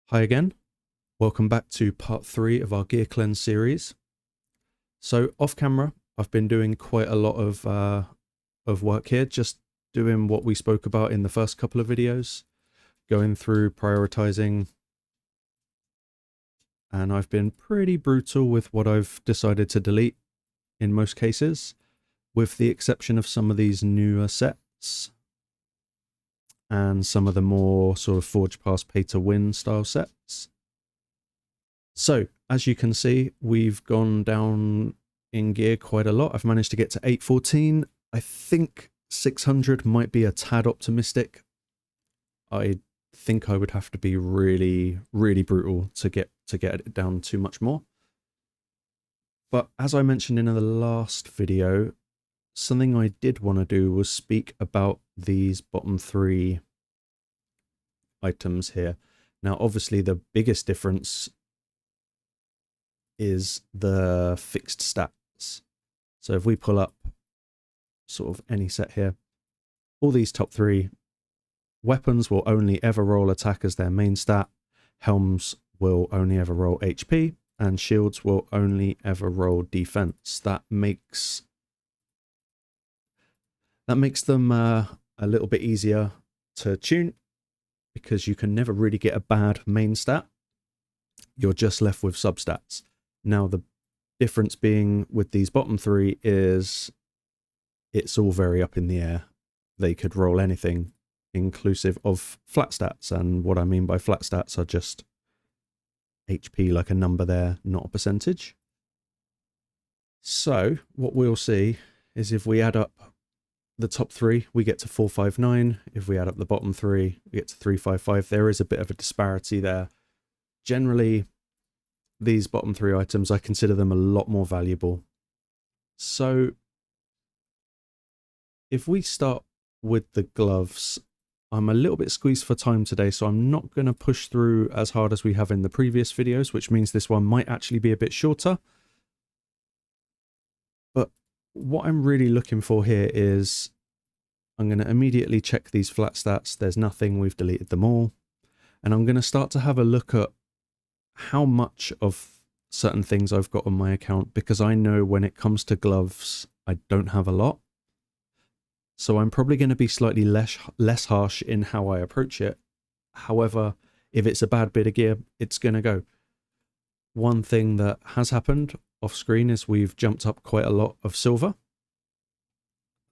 Hi again, welcome back to part 3 of our Gear Cleanse series. So off camera, I've been doing quite a lot of work here, just doing what we spoke about in the first couple of videos, going through prioritizing, and I've been pretty brutal with what I've decided to delete in most cases, with the exception of some of these newer sets and some of the more sort of Forge Pass Pay to Win style sets. So, as you can see, we've gone down in gear quite a lot. I've managed to get to 814. I think 600 might be a tad optimistic. I think I would have to be really, really brutal to get it down too much more. But as I mentioned in the last video, something I did want to do was speak about these bottom 3 items here. Now, obviously, the biggest difference is the fixed stats. So if we pull up sort of any set here, all these top 3 weapons will only ever roll attack as their main stat, helms will only ever roll HP, and shields will only ever roll defense. That makes them a little bit easier to tune, because you can never really get a bad main stat. You're just left with substats. Now, the difference being with these bottom 3 is it's all very up in the air. They could roll anything, inclusive of flat stats. And what I mean by flat stats are just HP, like a number there, not a percentage. So what we'll see is if we add up the top 3, we get to 459. If we add up the bottom 3, we get to 355. There is a bit of a disparity there. Generally, these bottom 3 items, I consider them a lot more valuable. So if we start with the gloves, I'm a little bit squeezed for time today, so I'm not going to push through as hard as we have in the previous videos, which means this one might actually be a bit shorter. But what I'm really looking for here is I'm going to immediately check these flat stats. There's nothing, we've deleted them all. And I'm going to start to have a look at how much of certain things I've got on my account, because I know when it comes to gloves, I don't have a lot. So I'm probably going to be slightly less harsh in how I approach it. However, if it's a bad bit of gear, it's going to go. One thing that has happened off screen is we've jumped up quite a lot of silver.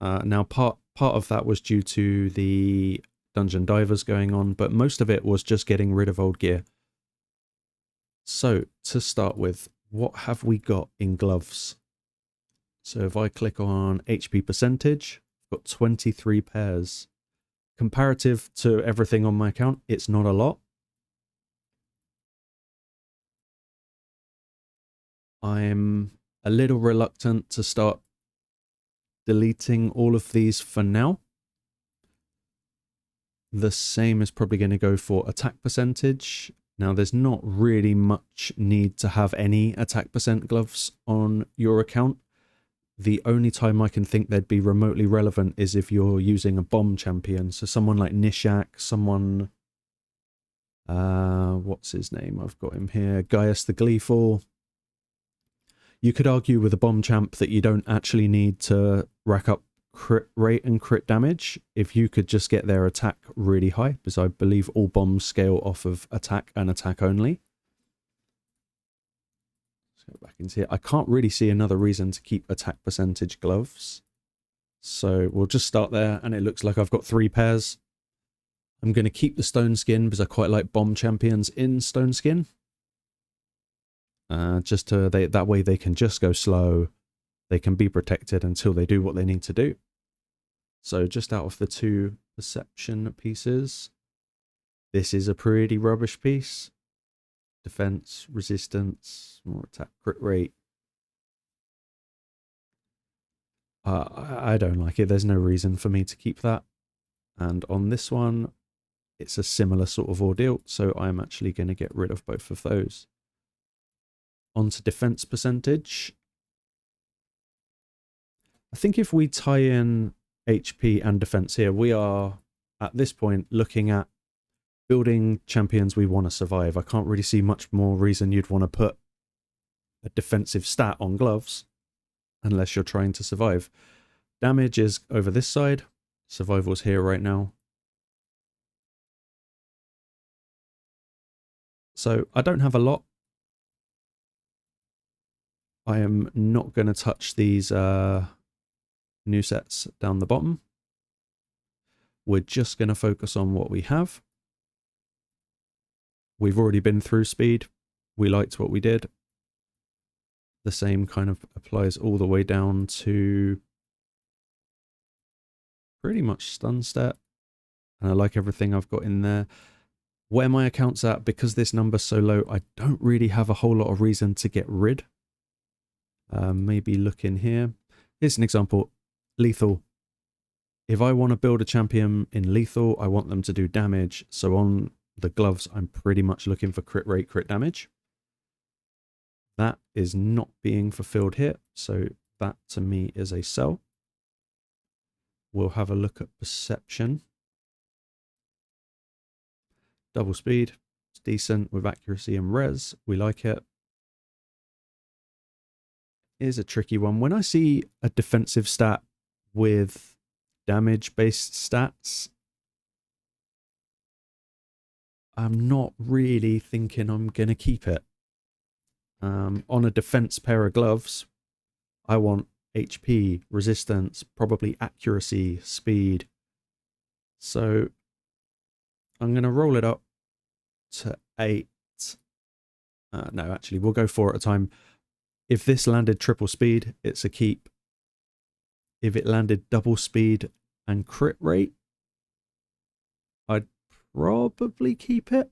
Now, part of that was due to the dungeon divers going on, but most of it was just getting rid of old gear. So to start with, what have we got in gloves? So if I click on HP percentage, I've got 23 pairs. Comparative to everything on my account, it's not a lot. I'm a little reluctant to start deleting all of these for now. The same is probably going to go for attack percentage. Now, there's not really much need to have any attack percent gloves on your account. The only time I can think they'd be remotely relevant is if you're using a bomb champion. So someone like Nishak, someone... what's his name? I've got him here. Gaius the Gleeful. You could argue with a bomb champ that you don't actually need to rack up crit rate and crit damage if you could just get their attack really high, because I believe all bombs scale off of attack and attack only. Let's go back into here. I can't really see another reason to keep attack percentage gloves, so we'll just start there. And it looks like I've got 3 pairs. I'm going to keep the stone skin because I quite like bomb champions in stone skin. Just to that way they can just go slow. They can be protected until they do what they need to do. So just out of the 2 perception pieces, this is a pretty rubbish piece. Defense, resistance, more attack, crit rate. I don't like it. There's no reason for me to keep that. And on this one, it's a similar sort of ordeal. So I'm actually going to get rid of both of those. On to defense percentage. I think if we tie in HP and defense here, we are at this point looking at building champions we want to survive. I can't really see much more reason you'd want to put a defensive stat on gloves unless you're trying to survive. Damage is over this side. Survival's here right now. So I don't have a lot. I am not going to touch these new sets down the bottom. We're just going to focus on what we have. We've already been through speed. We liked what we did. The same kind of applies all the way down to pretty much stun stat. And I like everything I've got in there. Where my account's at, because this number's so low, I don't really have a whole lot of reason to get rid. Maybe look in here. Here's an example. Lethal. If I want to build a champion in lethal, I want them to do damage. So on the gloves, I'm pretty much looking for crit rate, crit damage. That is not being fulfilled here. So that to me is a sell. We'll have a look at perception. Double speed. It's decent with accuracy and res. We like it. Here's a tricky one. When I see a defensive stat with damage-based stats, I'm not really thinking I'm going to keep it. On a defense pair of gloves, I want HP, resistance, probably accuracy, speed. So I'm going to roll it up to 8. No, actually, we'll go 4 at a time. If this landed triple speed, it's a keep. If it landed double speed and crit rate, I'd probably keep it.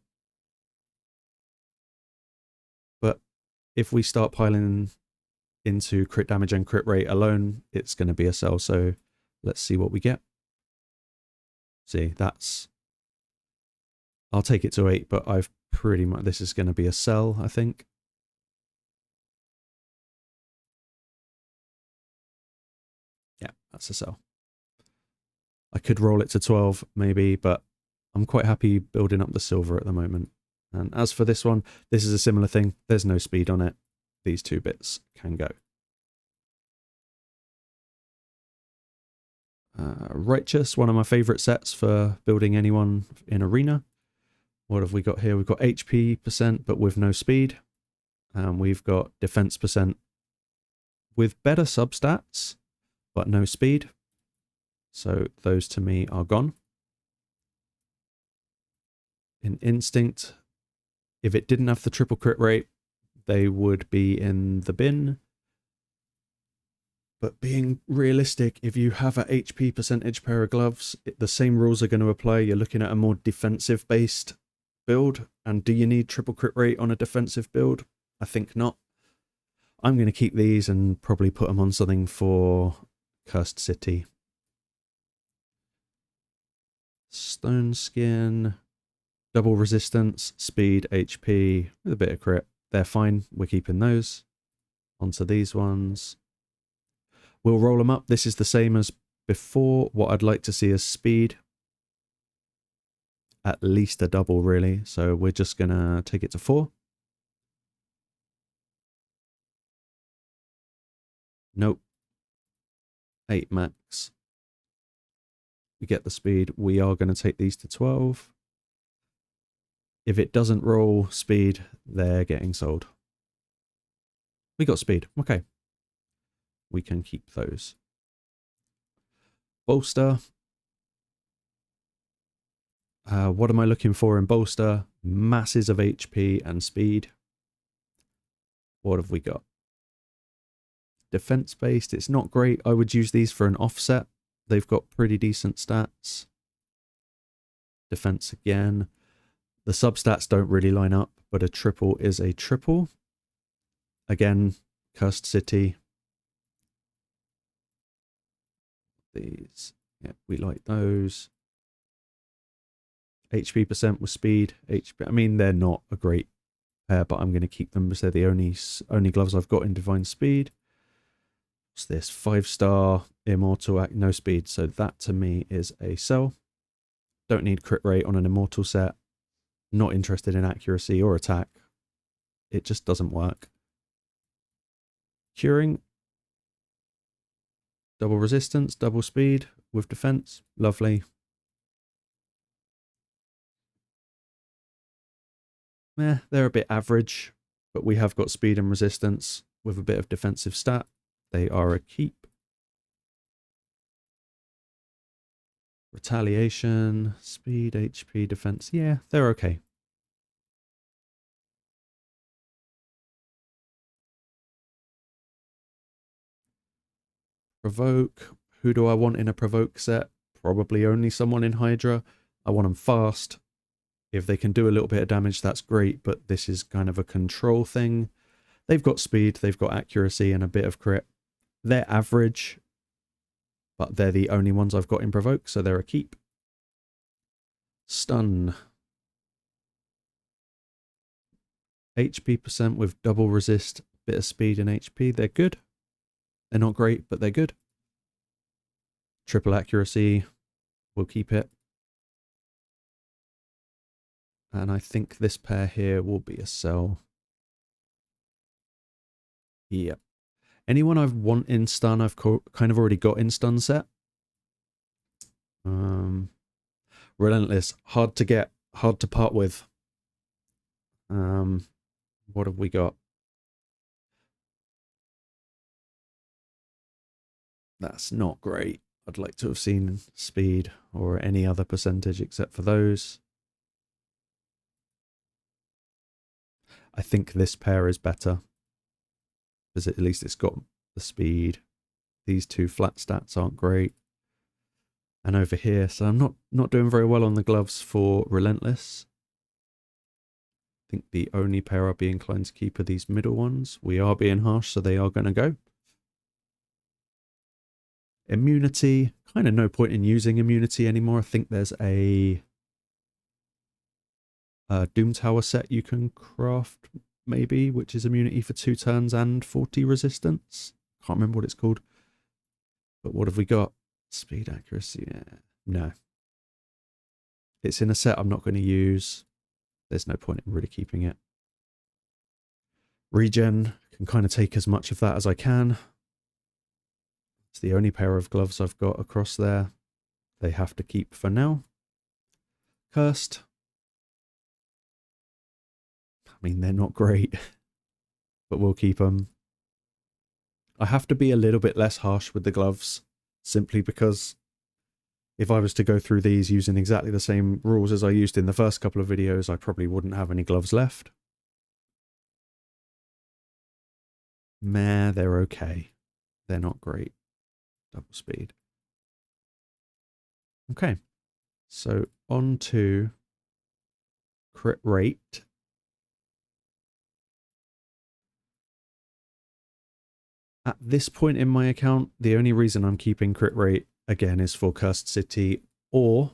But if we start piling into crit damage and crit rate alone, it's going to be a sell. So let's see what we get. See, that's... I'll take it to 8, but I've pretty much... This is going to be a sell, I think. Yeah, that's a sell. I could roll it to 12 maybe, but I'm quite happy building up the silver at the moment. And as for this one, this is a similar thing. There's no speed on it. These 2 bits can go. Righteous, one of my favorite sets for building anyone in arena. What have we got here? We've got HP percent, but with no speed. And we've got defense percent with better substats, but no speed. So those to me are gone. In Instinct, if it didn't have the triple crit rate, they would be in the bin. But being realistic, if you have a HP percentage pair of gloves, the same rules are going to apply. You're looking at a more defensive based build. And do you need triple crit rate on a defensive build? I think not. I'm going to keep these and probably put them on something for Cursed City. Stone Skin, double resistance, speed, HP, with a bit of crit. They're fine. We're keeping those. Onto these ones. We'll roll them up. This is the same as before. What I'd like to see is speed. At least a double, really. So we're just going to take it to 4. Nope. 8 max. We get the speed. We are going to take these to 12. If it doesn't roll speed, they're getting sold. We got speed. Okay. We can keep those. Bolster. What am I looking for in bolster? Masses of HP and speed. What have we got? Defense based. It's not great. I would use these for an offset. They've got pretty decent stats. Defense again. The substats don't really line up, but a triple is a triple. Again, Cursed City. These, yeah, we like those. HP percent with speed. HP, I mean, they're not a great pair, but I'm going to keep them because they're the only gloves I've got in Divine Speed. What's this? 5-star Immortal, no speed. So that to me is a sell. Don't need crit rate on an Immortal set. Not interested in accuracy or attack. It just doesn't work. Curing. Double resistance, double speed with defense. Lovely. They're a bit average, but we have got speed and resistance with a bit of defensive stat. They are a keep. Retaliation, speed, HP, defense. Yeah, they're okay. Provoke. Who do I want in a provoke set? Probably only someone in Hydra. I want them fast. If they can do a little bit of damage, that's great, but this is kind of a control thing. They've got speed, they've got accuracy, and a bit of crit. They're average, but they're the only ones I've got in provoke, so they're a keep. Stun. HP percent with double resist, bit of speed and HP. They're good. They're not great, but they're good. Triple accuracy. We'll keep it. And I think this pair here will be a sell. Yep. Anyone I want in stun, I've kind of already got in stun set. Relentless. Hard to get. Hard to part with. What have we got? That's not great. I'd like to have seen speed or any other percentage except for those. I think this pair is better. Because at least it's got the speed. These two flat stats aren't great. And over here, so I'm not doing very well on the gloves for Relentless. I think the only pair I'll be inclined to keep are these middle ones. We are being harsh, so they are going to go. Immunity, kind of no point in using immunity anymore. I think there's a Doom Tower set you can craft, maybe, which is immunity for 2 turns and 40 resistance. Can't remember what it's called. But what have we got? Speed, accuracy, yeah. No. It's in a set I'm not going to use. There's no point in really keeping it. Regen, can kind of take as much of that as I can. It's the only pair of gloves I've got across there. They have to keep for now. Cursed. I mean, they're not great, but we'll keep them. I have to be a little bit less harsh with the gloves, simply because if I was to go through these using exactly the same rules as I used in the first couple of videos, I probably wouldn't have any gloves left. Meh, they're okay. They're not great. Double speed. Okay, so on to crit rate. At this point in my account, the only reason I'm keeping crit rate, again, is for Cursed City, or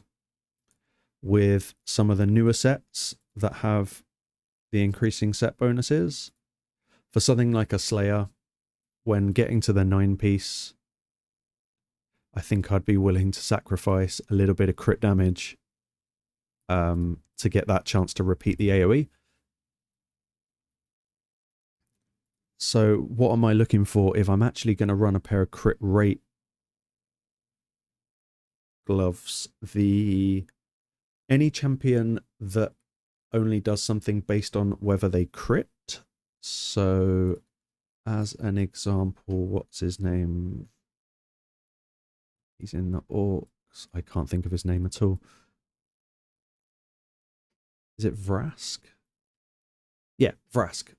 with some of the newer sets that have the increasing set bonuses. For something like a Slayer, when getting to the 9-piece, I think I'd be willing to sacrifice a little bit of crit damage to get that chance to repeat the AoE. So what am I looking for if I'm actually going to run a pair of crit rate gloves? Any champion that only does something based on whether they crit. So as an example, what's his name? He's in the Orcs. I can't think of his name at all. Is it Vrask? Yeah, Vrask.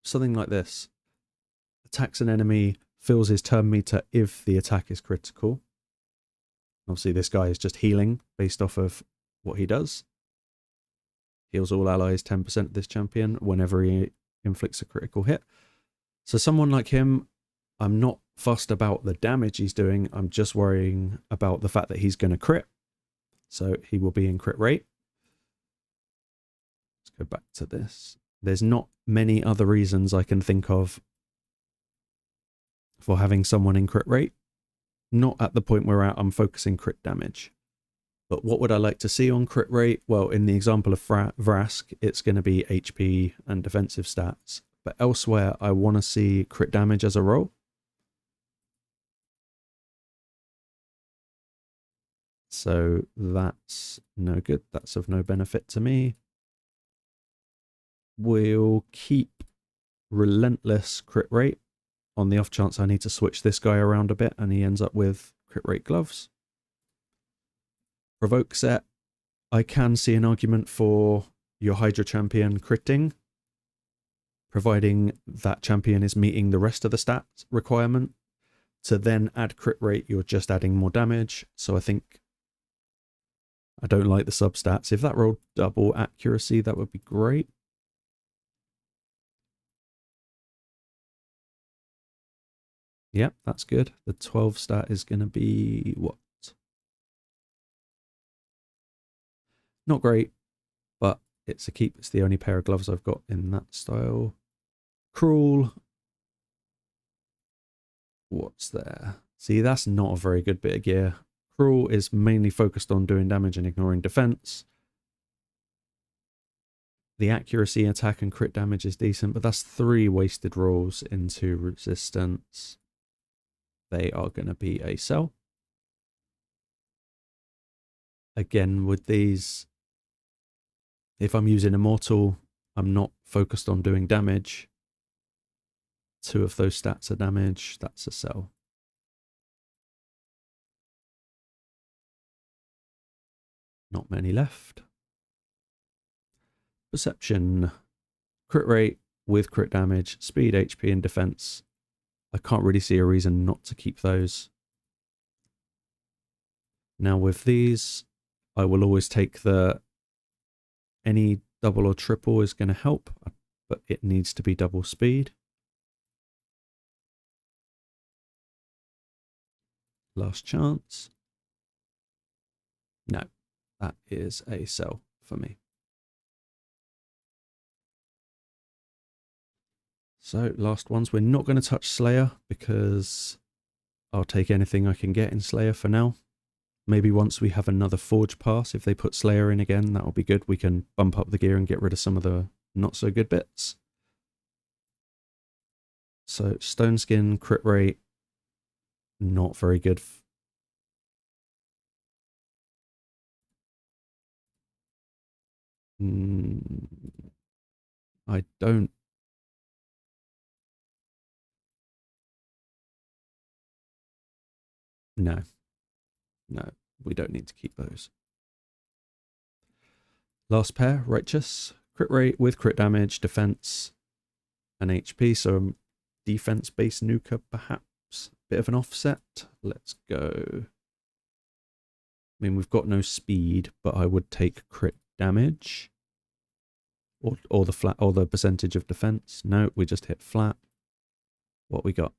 Something like this. Attacks an enemy, fills his turn meter if the attack is critical. Obviously, this guy is just healing based off of what he does. Heals all allies 10% of this champion whenever he inflicts a critical hit. So someone like him, I'm not fussed about the damage he's doing. I'm just worrying about the fact that he's going to crit. So he will be in crit rate. Let's go back to this. There's not many other reasons I can think of for having someone in crit rate. Not at the point where I'm focusing crit damage. But what would I like to see on crit rate? Well, in the example of Vrask, it's going to be HP and defensive stats. But elsewhere, I want to see crit damage as a roll. So that's no good. That's of no benefit to me. We'll keep relentless crit rate on the off chance I need to switch this guy around a bit and he ends up with crit rate gloves. Provoke set. I can see an argument for your Hydra champion critting, providing that champion is meeting the rest of the stats requirement. To then add crit rate, you're just adding more damage. So I think I don't like the substats. If that rolled double accuracy, that would be great. Yep, that's good. The 12 stat is going to be what? Not great, but it's a keep. It's the only pair of gloves I've got in that style. Cruel. What's there? See, that's not a very good bit of gear. Cruel is mainly focused on doing damage and ignoring defense. The accuracy, attack, and crit damage is decent, but that's 3 wasted rolls into resistance. They are going to be a sell. Again, with these, if I'm using Immortal, I'm not focused on doing damage. 2 of those stats are damage. That's a sell. Not many left. Perception. Crit rate with crit damage, speed, HP, and defense. I can't really see a reason not to keep those. Now with these, I will always take the any double or triple is going to help, but it needs to be double speed. Last chance. No, that is a sell for me. So last ones, we're not going to touch Slayer because I'll take anything I can get in Slayer for now. Maybe once we have another Forge pass, if they put Slayer in again, that'll be good. We can bump up the gear and get rid of some of the not so good bits. So Stone Skin, crit rate, not very good. I don't. No. No, we don't need to keep those. Last pair, Righteous. Crit rate with crit damage, defense, and HP. So defense-based nuker, perhaps. Bit of an offset. Let's go. I mean, we've got no speed, but I would take crit damage. Or the flat, or the percentage of defense. No, we just hit flat. What we got?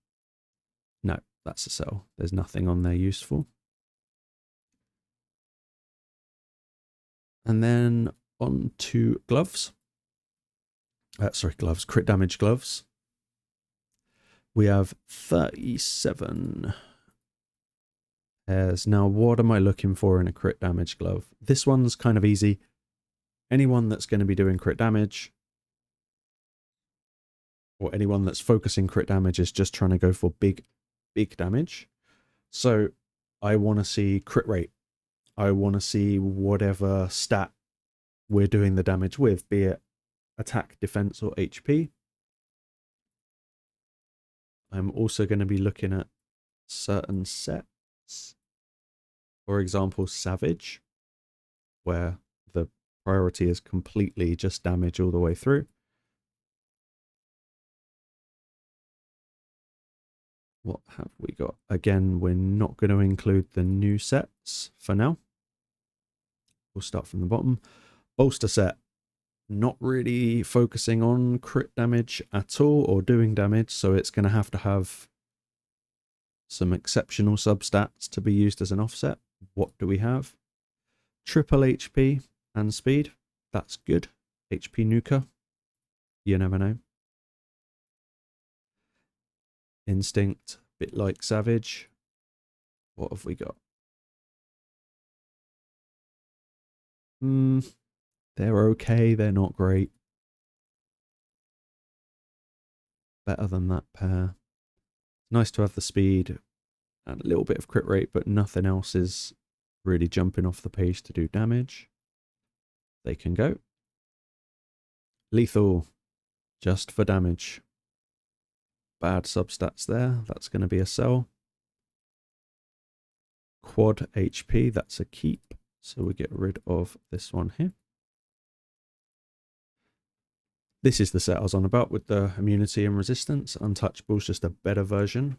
No, that's a sell. There's nothing on there useful. And then on to gloves. Sorry, gloves. Crit damage gloves. We have 37 pairs. Now, what am I looking for in a crit damage glove? This one's kind of easy. Anyone that's going to be doing crit damage, or anyone that's focusing crit damage, is just trying to go for big damage. So I want to see crit rate. I want to see whatever stat we're doing the damage with, be it attack, defense, or HP. I'm also going to be looking at certain sets. For example, Savage, where the priority is completely just damage all the way through. What have we got? Again, we're not going to include the new sets for now. We'll start from the bottom. Bolster set. Not really focusing on crit damage at all or doing damage, so it's going to have some exceptional substats to be used as an offset. What do we have? Triple HP and speed. That's good. HP nuker. You never know. Instinct. Bit like Savage. What have we got? They're okay. They're not great. Better than that pair. Nice to have the speed and a little bit of crit rate, but nothing else is really jumping off the page to do damage. They can go. Lethal, just for damage. Bad substats there. That's going to be a sell. Quad HP, that's a keep. So we get rid of this one here. This is the set I was on about with the immunity and resistance. Untouchable's just a better version.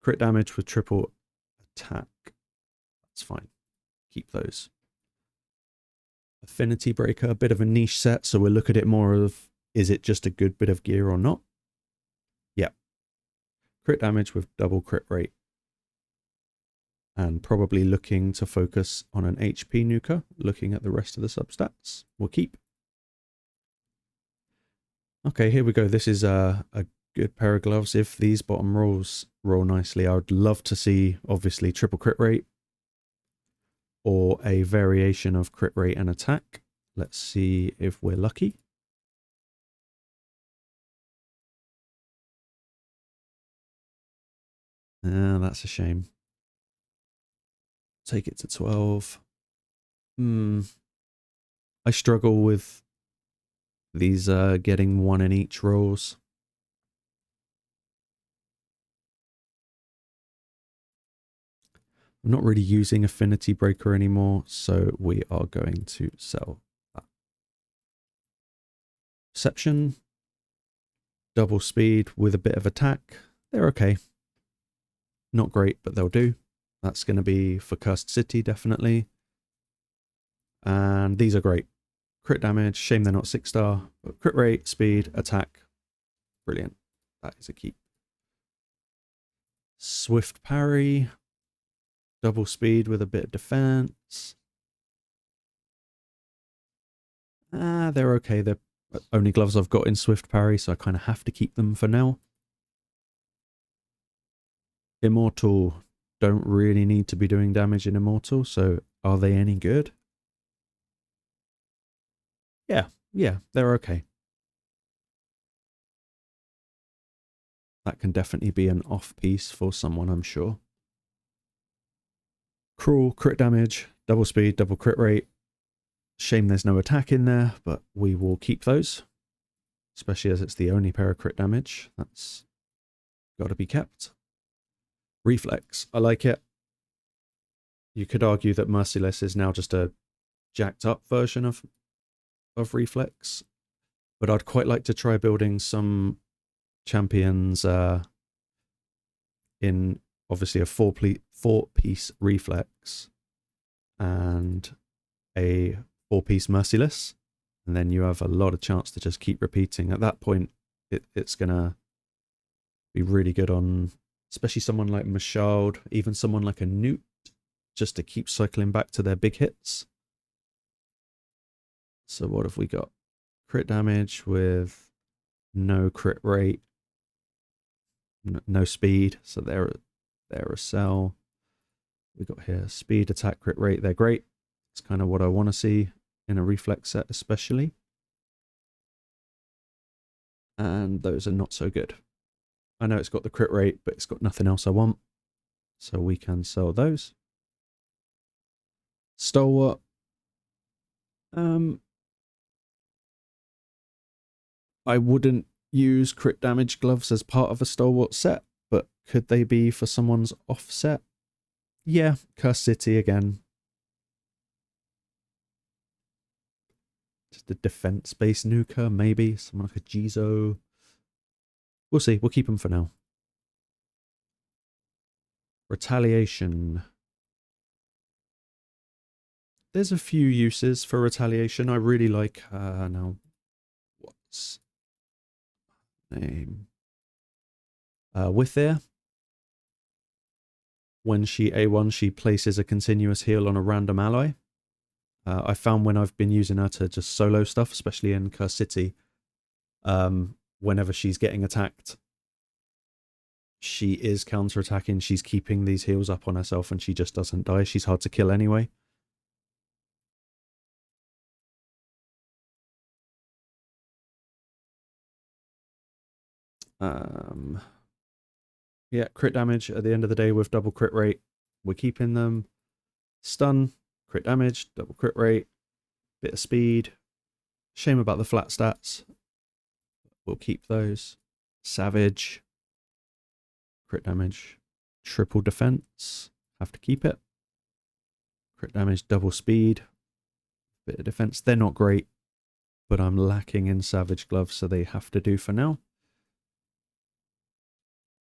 Crit damage with triple attack. That's fine. Keep those. Affinity Breaker, a bit of a niche set, so we'll look at it more of, is it just a good bit of gear or not? Yeah. Crit damage with double crit rate. And probably looking to focus on an HP nuker, looking at the rest of the substats. We'll keep. Okay, here we go. This is a good pair of gloves. If these bottom rolls roll nicely, I would love to see, obviously, triple crit rate or a variation of crit rate and attack. Let's see if we're lucky. That's a shame. Take it to 12. I struggle with these getting one in each rolls. I'm not really using Affinity Breaker anymore, so we are going to sell that. Perception, double speed with a bit of attack. They're okay. Not great, but they'll do. That's going to be for Cursed City, definitely. And these are great. Crit damage, shame they're not 6-star, but crit rate, speed, attack, brilliant. That is a keep. Swift parry, double speed with a bit of defense. They're okay. They're only gloves I've got in Swift parry, so I kind of have to keep them for now. Immortal, don't really need to be doing damage in Immortal, so are they any good? Yeah, they're okay. That can definitely be an off piece for someone, I'm sure. Cruel, crit damage, double speed, double crit rate. Shame there's no attack in there, but we will keep those. Especially as it's the only pair of crit damage. That's got to be kept. Reflex, I like it. You could argue that Merciless is now just a jacked up version of Reflex. But I'd quite like to try building some champions in obviously a four-piece Reflex and a 4-piece Merciless, and then you have a lot of chance to just keep repeating. At that point, it's going to be really good on, especially someone like Mashald, even someone like a Newt, just to keep cycling back to their big hits. So what have we got? Crit damage with no crit rate, no speed, so they're a sell. We got here speed, attack, crit rate. They're great. It's kind of what I want to see in a Reflex set, especially. And those are not so good. I know it's got the crit rate, but it's got nothing else I want. So we can sell those. Stalwart. I wouldn't use crit damage gloves as part of a Stalwart set, but could they be for someone's offset? Yeah, Cursed City again. Just a defense-based nuker, maybe. Someone like a Jizo. We'll see. We'll keep them for now. Retaliation. There's a few uses for retaliation. I really like now. What's name? Wither. When she A1, she places a continuous heal on a random ally. I found when I've been using her to just solo stuff, especially in Cursed City, whenever she's getting attacked, she is counter-attacking. She's keeping these heals up on herself and she just doesn't die. She's hard to kill anyway. Yeah, crit damage at the end of the day with double crit rate. We're keeping them. Stun, crit damage, double crit rate, bit of speed. Shame about the flat stats. We'll keep those. Savage, crit damage, triple defense. Have to keep it. Crit damage, double speed, bit of defense. They're not great, but I'm lacking in Savage Gloves, so they have to do for now.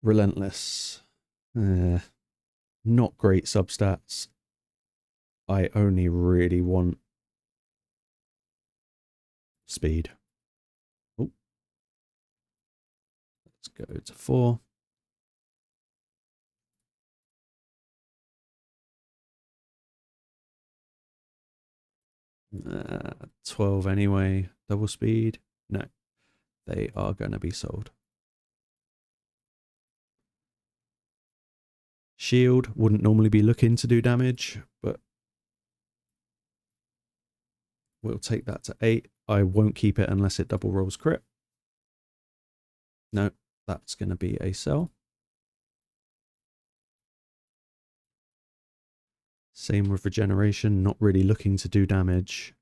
Relentless. Not great substats. I only really want speed. Oh. Let's go to 4. Uh, 12 anyway. Double speed. No. They are going to be sold. Shield wouldn't normally be looking to do damage, but we'll take that to 8. I won't keep it unless it double rolls crit. No, that's going to be a sell. Same with regeneration, not really looking to do damage.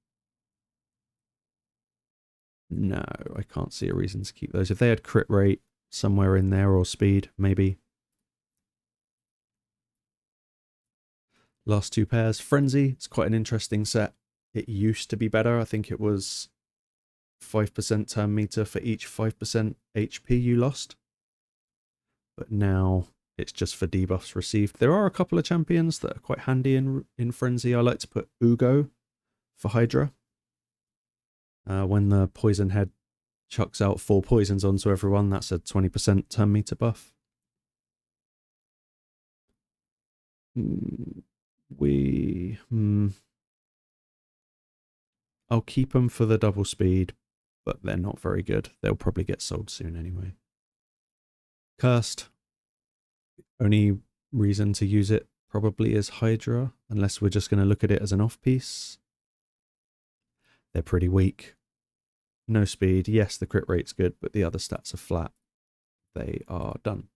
No, I can't see a reason to keep those. If they had crit rate somewhere in there or speed, maybe. Last 2 pairs. Frenzy, it's quite an interesting set. It used to be better. I think it was 5% turn meter for each 5% HP you lost. But now it's just for debuffs received. There are a couple of champions that are quite handy in Frenzy. I like to put Ugo for Hydra. When the poison head chucks out 4 poisons onto everyone, that's a 20% turn meter buff. I'll keep them for the double speed, but they're not very good. They'll probably get sold soon anyway. Cursed. Only reason to use it probably is Hydra, unless we're just going to look at it as an off-piece. They're pretty weak. No speed. Yes, the crit rate's good, but the other stats are flat. They are done.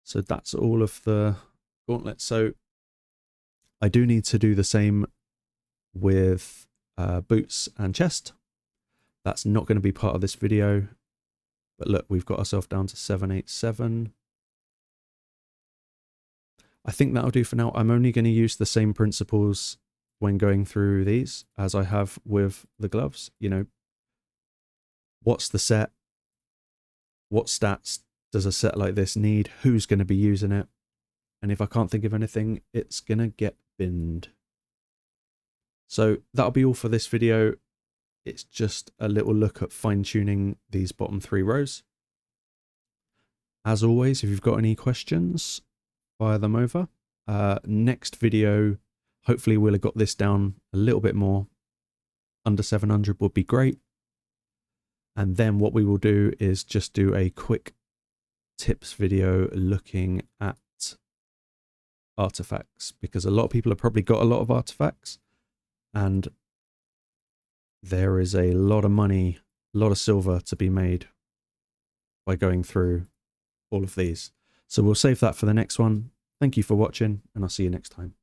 So that's all of the gauntlets. So I do need to do the same with boots and chest. That's not going to be part of this video. But look, we've got ourselves down to 787. I think that'll do for now. I'm only going to use the same principles when going through these as I have with the gloves. You know, what's the set? What stats does a set like this need? Who's going to be using it? And if I can't think of anything, it's going to get binned. So that'll be all for this video. It's just a little look at fine-tuning these bottom 3 rows. As always, if you've got any questions, fire them over. Next video, hopefully we'll have got this down a little bit more. Under 700 would be great. And then what we will do is just do a quick tips video looking at artifacts, because a lot of people have probably got a lot of artifacts, and there is a lot of money, a lot of silver to be made by going through all of these. So we'll save that for the next one. Thank you for watching, and I'll see you next time.